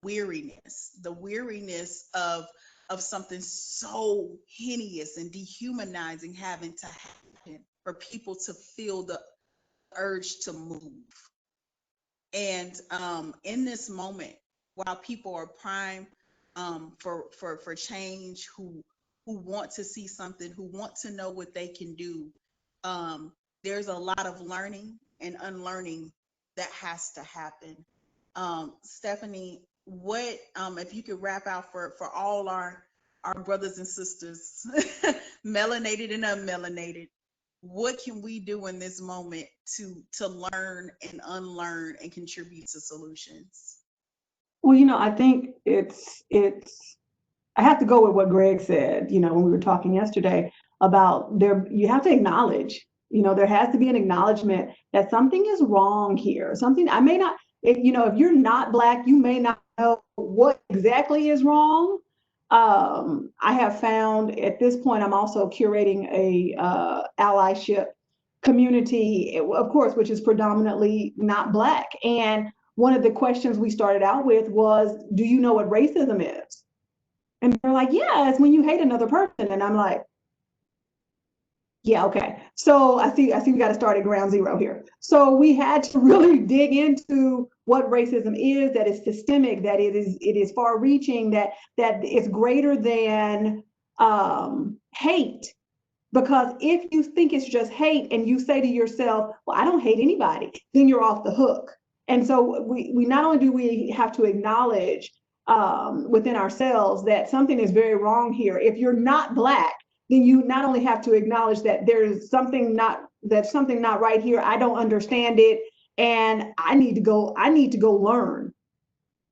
weariness, the weariness of something so hideous and dehumanizing having to happen for people to feel the urge to move. And in this moment, while people are primed for change, who want to see something, who want to know what they can do, there's a lot of learning and unlearning that has to happen. Stephanie, what if you could wrap out for all our brothers and sisters, melanated and unmelanated, what can we do in this moment to learn and unlearn and contribute to solutions? Well, I think I have to go with what Greg said, when we were talking yesterday about you have to acknowledge, there has to be an acknowledgement that something is wrong here. Something I may not, if you're not Black, you may not know what exactly is wrong. I have found at this point, I'm also curating a allyship community, of course, which is predominantly not Black. And one of the questions we started out with was, do you know what racism is? And they're like, yeah, it's when you hate another person. And I'm like, yeah, okay. So I see we got to start at ground zero here. So we had to really dig into what racism is, that it's systemic, that it is far reaching, that it's greater than hate. Because if you think it's just hate and you say to yourself, well, I don't hate anybody, then you're off the hook. And so we not only do we have to acknowledge within ourselves that something is very wrong here. If you're not Black, then you not only have to acknowledge that there's something not right here. I don't understand it, and I need to go learn.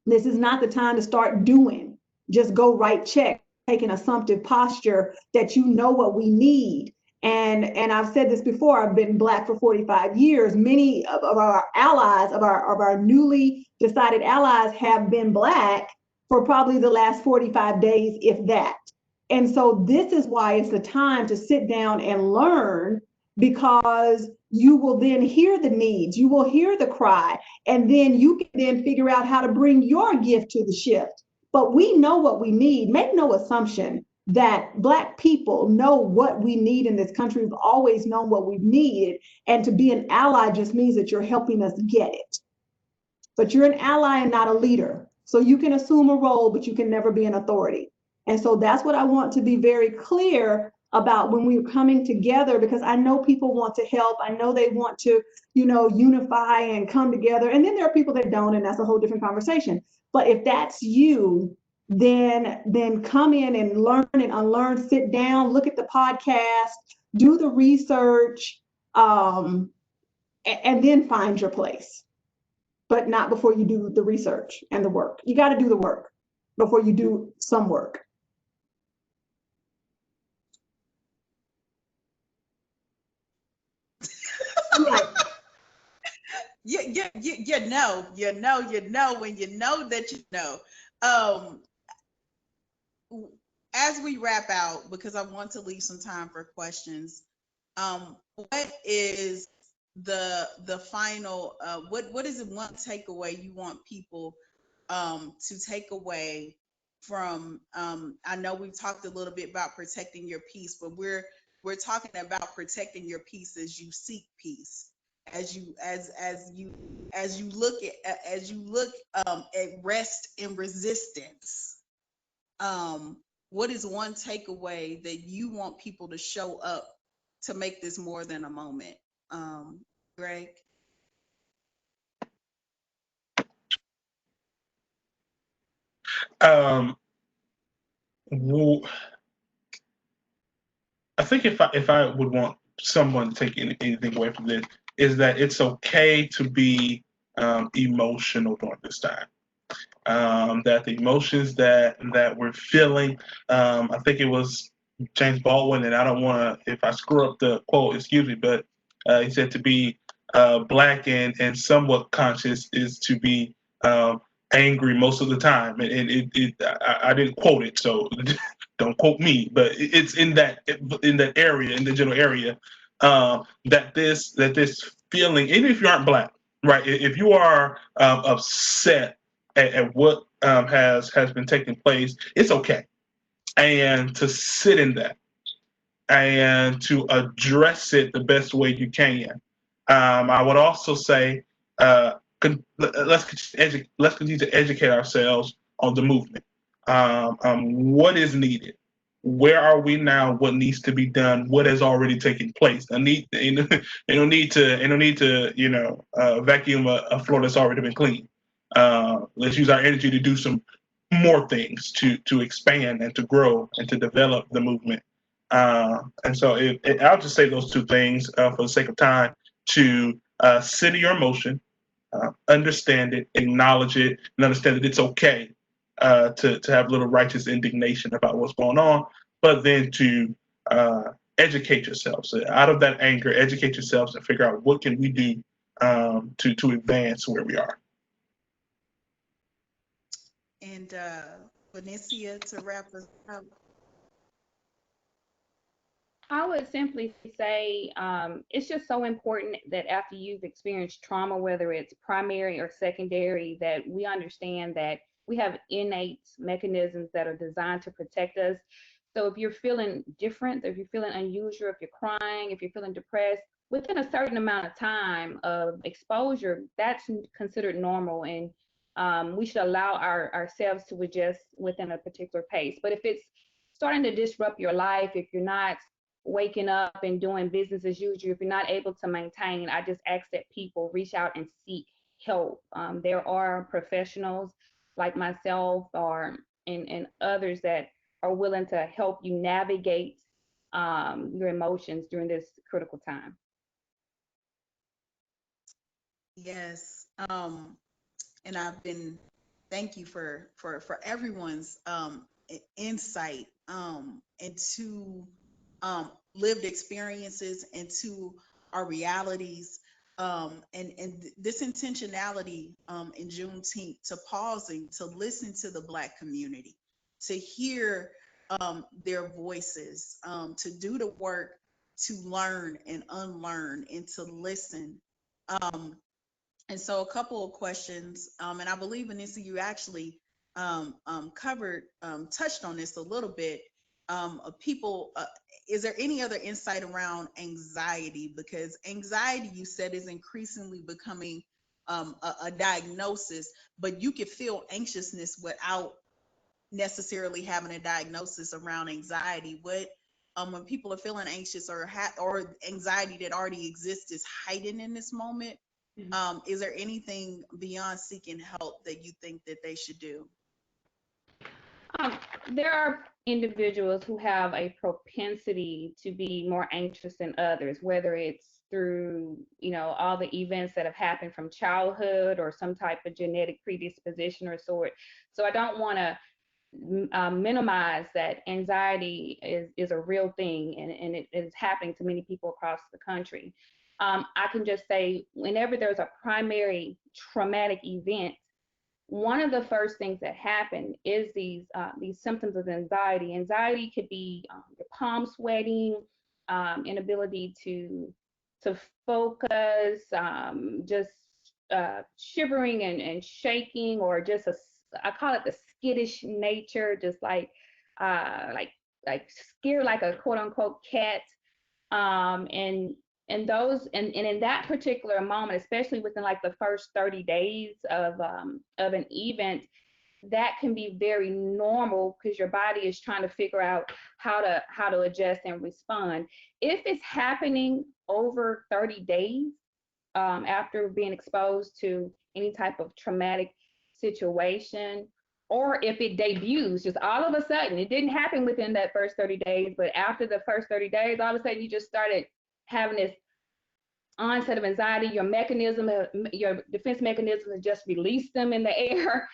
This is not the time to start doing. Just go write check, take an assumptive posture that you know what we need. And I've said this before, I've been Black for 45 years. Many of our allies, of our newly decided allies, have been Black for probably the last 45 days, if that. And so this is why it's the time to sit down and learn, because you will then hear the needs, you will hear the cry, and then you can then figure out how to bring your gift to the shift. But we know what we need. Make no assumption that Black people know what we need in this country. We've always known what we've needed. And to be an ally just means that you're helping us get it. But you're an ally and not a leader. So you can assume a role, but you can never be an authority. And so that's what I want to be very clear about when we're coming together, because I know people want to help. I know they want to, unify and come together. And then there are people that don't, and that's a whole different conversation. But if that's you, then come in and learn and unlearn, sit down, look at the podcast, do the research, and then find your place. But not before you do the research and the work. You got to do the work before you do some work. Right. You know when you know that you know. As we wrap out, because I want to leave some time for questions, what is the final, what is the one takeaway you want people to take away from, I know we've talked a little bit about protecting your peace, but we're talking about protecting your peace as you seek peace. as you look at rest and resistance, what is one takeaway that you want people to show up to make this more than a moment? Greg? Um, I think if I would want someone to take anything away from this, is that it's okay to be emotional during this time. That the emotions that we're feeling, I think it was James Baldwin, and I don't want to, if I screw up the quote, excuse me, but he said to be black and somewhat conscious is to be angry most of the time. And I didn't quote it, so don't quote me, but it's in that area, in the general area, that this feeling, even if you aren't black, right? If you are upset at what has been taking place, it's okay, and to sit in that and to address it the best way you can. I would also say let's continue to educate ourselves on the movement. What is needed? Where are we now? What needs to be done? What has already taken place? They don't need to vacuum a floor that's already been cleaned. Let's use our energy to do some more things to expand and to grow and to develop the movement. And so I'll just say those two things for the sake of time: to sit in your emotion, understand it, acknowledge it, and understand that it's okay to have a little righteous indignation about what's going on, but then to educate yourselves. So out of that anger, educate yourselves and figure out what can we do to advance where we are. And Valencia, to wrap us up. I would simply say it's just so important that after you've experienced trauma, whether it's primary or secondary, that we understand that we have innate mechanisms that are designed to protect us. So if you're feeling different, if you're feeling unusual, if you're crying, if you're feeling depressed, within a certain amount of time of exposure, that's considered normal. And we should allow ourselves to adjust within a particular pace. But if it's starting to disrupt your life, if you're not waking up and doing business as usual, if you're not able to maintain, I just ask that people reach out and seek help. There are professionals like myself and others that are willing to help you navigate your emotions during this critical time. Yes. And thank you for everyone's insight into lived experiences, into our realities, and this intentionality in Juneteenth, to pausing, to listen to the Black community, to hear their voices, to do the work to learn and unlearn, and to listen. And so a couple of questions, and I believe, Anissa, you actually touched on this a little bit. Of people, is there any other insight around anxiety? Because anxiety, you said, is increasingly becoming a diagnosis, but you could feel anxiousness without necessarily having a diagnosis around anxiety. What when people are feeling anxious or anxiety that already exists is heightened in this moment? Is there anything beyond seeking help that you think that they should do? There are individuals who have a propensity to be more anxious than others, whether it's through, all the events that have happened from childhood or some type of genetic predisposition or sort. So I don't want to minimize that anxiety is a real thing, and it is happening to many people across the country. I can just say, whenever there's a primary traumatic event, one of the first things that happen is these symptoms of anxiety. Anxiety could be your palm sweating, inability to focus, just shivering and shaking, or just I call it the skittish nature, just like scared like a quote unquote cat. And And those, and in that particular moment, especially within like the first 30 days of an event, that can be very normal because your body is trying to figure out how to adjust and respond. If it's happening over 30 days after being exposed to any type of traumatic situation, or if it debuts just all of a sudden, it didn't happen within that first 30 days, but after the first 30 days, all of a sudden you just started having this onset of anxiety, your defense mechanism has just released them in the air,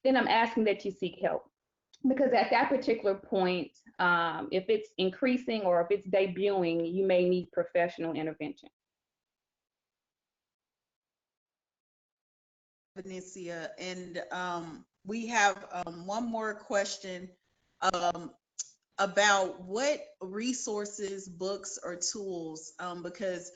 then I'm asking that you seek help. Because at that particular point, if it's increasing or if it's debuting, you may need professional intervention. Venetia, and we have one more question about what resources, books, or tools, because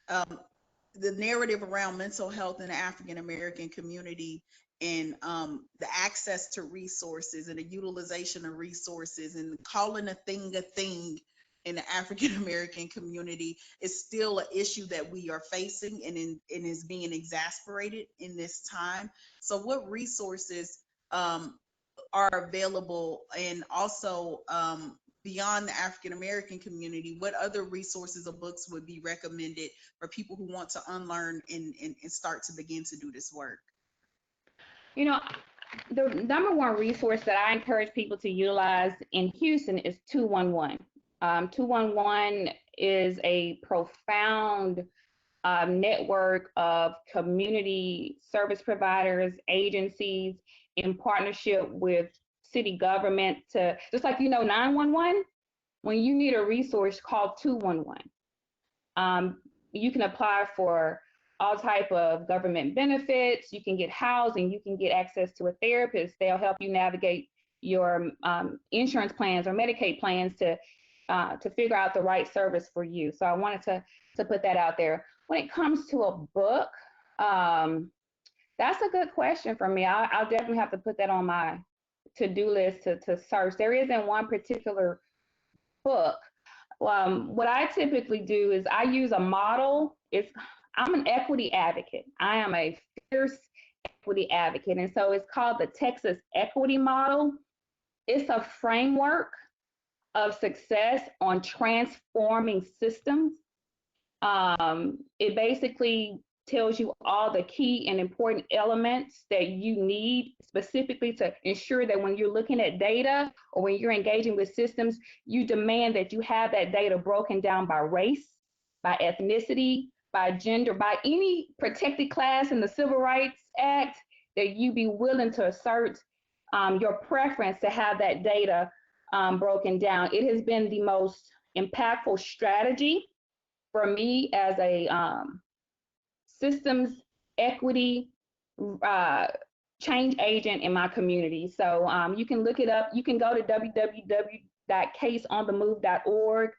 the narrative around mental health in the African American community and the access to resources and the utilization of resources and calling a thing in the African American community is still an issue that we are facing and is being exasperated in this time. So what resources are available, and also beyond the African American community, what other resources or books would be recommended for people who want to unlearn and start to begin to do this work? You know, the number one resource that I encourage people to utilize in Houston is 211. 211 is a profound network of community service providers, agencies in partnership with city government to, just like 911, when you need a resource, call 211. You can apply for all type of government benefits, you can get housing, you can get access to a therapist. They'll help you navigate your insurance plans or Medicaid plans to figure out the right service for you. So I wanted to put that out there. When it comes to a book, that's a good question for me. I'll definitely have to put that on my to-do list to search. There isn't one particular book. What I typically do is I use a model. I'm an equity advocate. I am a fierce equity advocate. And so it's called the Texas Equity Model. It's a framework of success on transforming systems. It basically tells you all the key and important elements that you need specifically to ensure that when you're looking at data or when you're engaging with systems, you demand that you have that data broken down by race, by ethnicity, by gender, by any protected class in the Civil Rights Act, that you be willing to assert your preference to have that data broken down. It has been the most impactful strategy for me as a systems equity change agent in my community. So you can look it up. You can go to www.caseonthemove.org,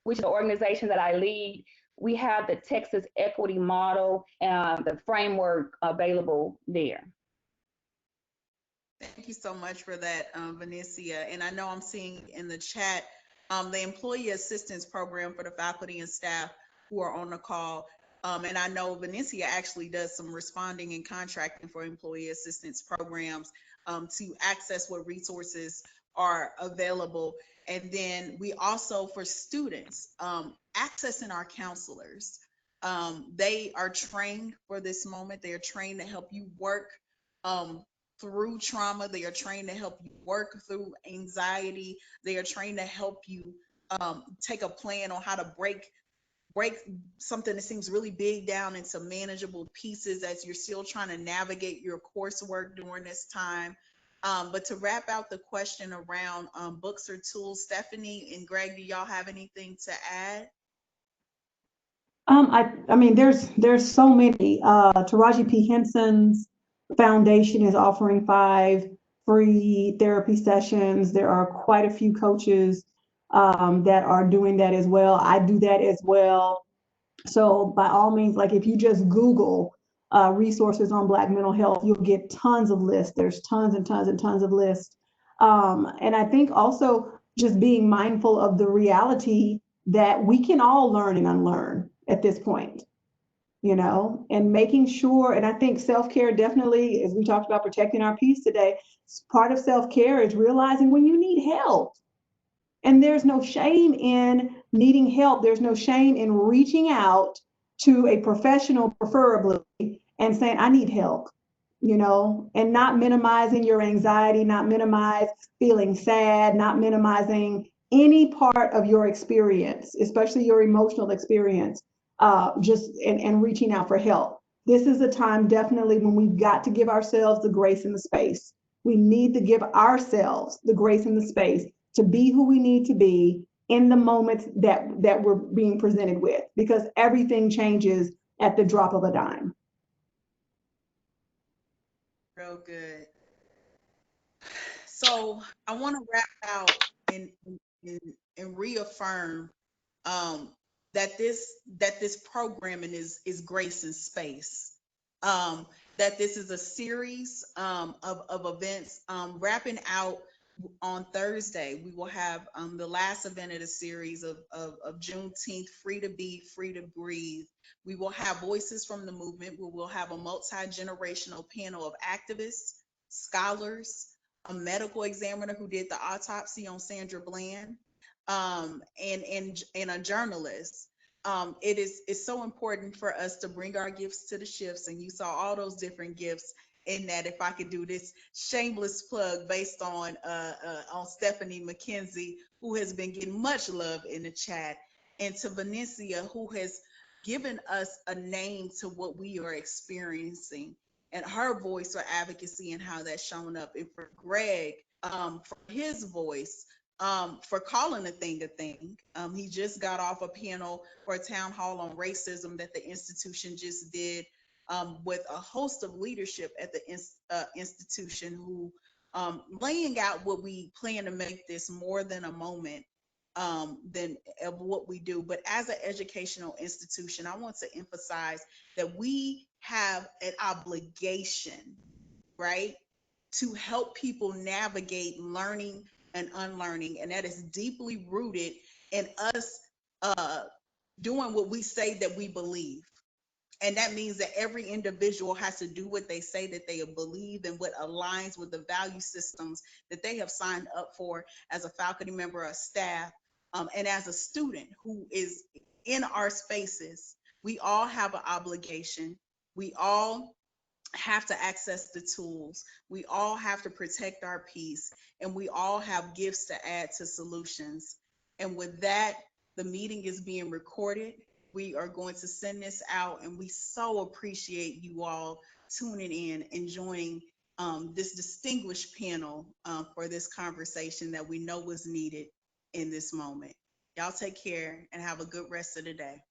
which is the organization that I lead. We have the Texas Equity Model, the framework available there. Thank you so much for that, Venetia. And I know I'm seeing in the chat the Employee Assistance Program for the faculty and staff who are on the call. And I know Venetia actually does some responding and contracting for employee assistance programs to access what resources are available. And then we also, for students, accessing our counselors. They are trained for this moment. They are trained to help you work through trauma. They are trained to help you work through anxiety. They are trained to help you take a plan on how to break something that seems really big down into manageable pieces as you're still trying to navigate your coursework during this time. But to wrap out the question around books or tools, Stephanie and Greg, do y'all have anything to add? I mean, there's so many. Taraji P. Henson's foundation is offering 5 free therapy sessions. There are quite a few coaches that are doing that as well. I do that as well. So by all means, like if you just Google resources on Black mental health, you'll get tons of lists. There's tons and tons and tons of lists. And I think also just being mindful of the reality that we can all learn and unlearn. at this point, you know, and making sure, and I think self-care definitely, as we talked about protecting our peace today, part of self-care is realizing when you need help. And there's no shame in needing help. There's no shame in reaching out to a professional, preferably, and saying, I need help, you know, and not minimizing your anxiety, not minimize feeling sad, not minimizing any part of your experience, especially your emotional experience, and reaching out for help. This is a time definitely when we've got to give ourselves the grace and the space. We need to give ourselves the grace and the space to be who we need to be in the moments that we're being presented with, because everything changes at the drop of a dime. Real good. So I want to wrap out and reaffirm that this programming is grace and space. That this is a series of events wrapping out on Thursday. We will have the last event of the series of Juneteenth, Free to Be, Free to Breathe. We will have voices from the movement. We will have a multi-generational panel of activists, scholars, a medical examiner who did the autopsy on Sandra Bland, and a journalist. It's so important for us to bring our gifts to the shifts, and you saw all those different gifts in that. If I could do this shameless plug based on Stephanie Mckenzie, who has been getting much love in the chat, and to Venetia, who has given us a name to what we are experiencing, and her voice for advocacy and how that's shown up, and for Greg, for his voice, for calling a thing a thing. He just got off a panel for a town hall on racism that the institution just did, with a host of leadership at the institution, who laying out what we plan to make this more than a moment, than of what we do. But as an educational institution, I want to emphasize that we have an obligation, right, to help people navigate learning and unlearning. And that is deeply rooted in us doing what we say that we believe. And that means that every individual has to do what they say that they believe, and what aligns with the value systems that they have signed up for as a faculty member or staff, and as a student who is in our spaces. We all have an obligation. We all have to access the tools. We all have to protect our peace, and we all have gifts to add to solutions. And with that, the meeting is being recorded. We are going to send this out, and we so appreciate you all tuning in and joining this distinguished panel for this conversation that we know was needed in this moment. Y'all take care and have a good rest of the day.